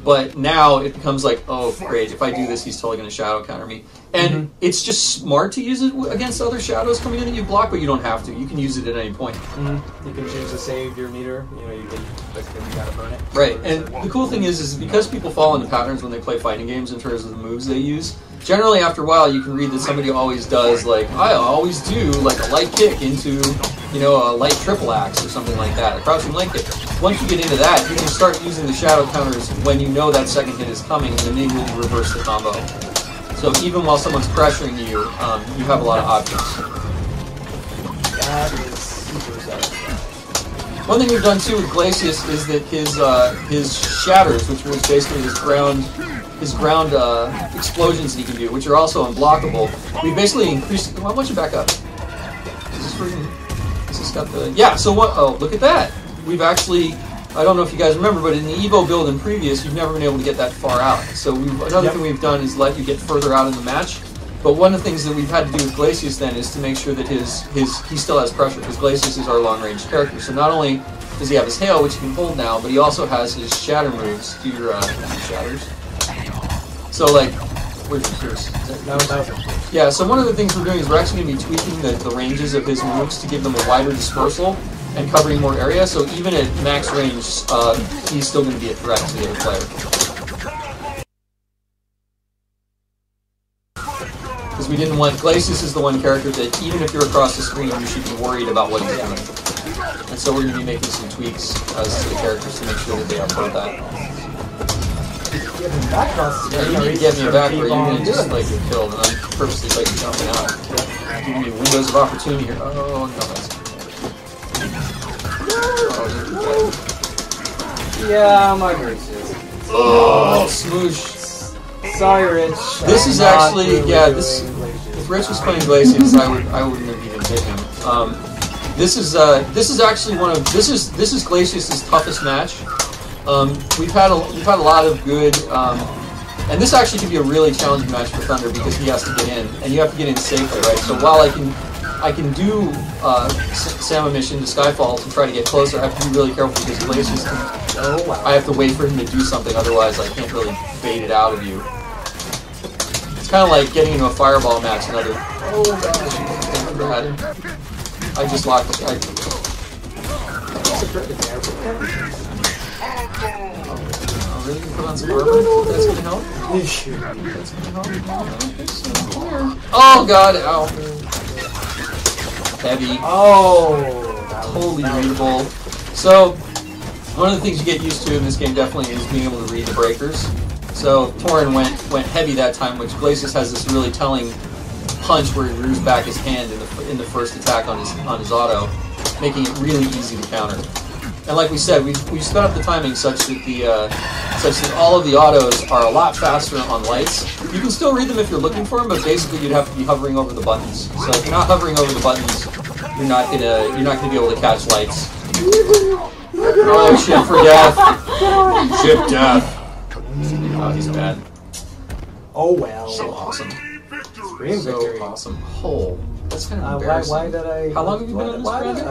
But now it becomes like, oh great, if I do this, he's totally going to shadow counter me. And it's just smart to use it against other shadows coming in that you block, but you don't have to. You can use it at any point. You can choose to save your meter. You know, you gotta burn it. Right, and the cool thing is because people fall into patterns when they play fighting games in terms of the moves they use. Generally, after a while, you can read that somebody always does, like, I always do, like, a light kick into, you know, a light triple axe or something like that, a crouching light kick. Once you get into that, you can start using the shadow counters when you know that second hit is coming and immediately reverse the combo. So even while someone's pressuring you, you have a lot of options. That is super satisfying. One thing we've done too with Glacius is that his shatters, which was basically his ground explosions that he can do, which are also unblockable. We basically increased. Why don't you back up? Is this got the? Yeah. So what? Oh, look at that. We've actually. I don't know if you guys remember, but in the Evo build and previous, you've never been able to get that far out. So another thing we've done is let you get further out in the match. But one of the things that we've had to do with Glacius then is to make sure that he still has pressure, because Glacius is our long-range character. So not only does he have his hail, which he can hold now, but he also has his shatter moves. Do your shatters. So like, where's yours? Yeah. So one of the things we're doing is we're actually going to be tweaking the ranges of his moves to give them a wider dispersal and covering more area, so even at max range, he's still going to be a threat to the other player. Because we didn't want... Glacius is the one character that, even if you're across the screen, you should be worried about what he's doing. And so we're going to be making some tweaks as to the characters to make sure that they upload that. Yeah, you need to get me back where you're going to just like get killed, and I'm purposely like jumping out. Giving me windows of opportunity here. Oh, no, that's... Yeah, my grace is. Oh, smoosh. Sorry, Rich. This is actually, yeah, this, if Rich was playing Glacius, I wouldn't have even hit him. This is actually this is Glacius' toughest match. We've had a lot of good, and this actually could be a really challenging match for Thunder because he has to get in, and you have to get in safely, right? So while I can do Sama mission to Skyfall to try to get closer, I have to be really careful because Glacius I have to wait for him to do something, otherwise I can't really bait it out of you. It's kind of like getting into a fireball match and other... Oh, bad. I just locked it. Oh, really? You can put on some armor? That's gonna help? That's gonna help? Oh god, ow. Heavy. Oh! Totally readable. So, one of the things you get used to in this game definitely is being able to read the breakers. So, Torin went heavy that time, which Glacius has this really telling punch where he rears back his hand in the first attack on his auto, making it really easy to counter. And like we said, we sped up the timing such that all of the autos are a lot faster on lights. You can still read them if you're looking for them, but basically you'd have to be hovering over the buttons. So if you're not hovering over the buttons, you're not gonna be able to catch lights. Oh shit for death! Ship death. Oh, he's bad. Oh well. So awesome. Scream victory. So awesome. Oh, that's kind of embarrassing. Why did I? How long have you been on this project?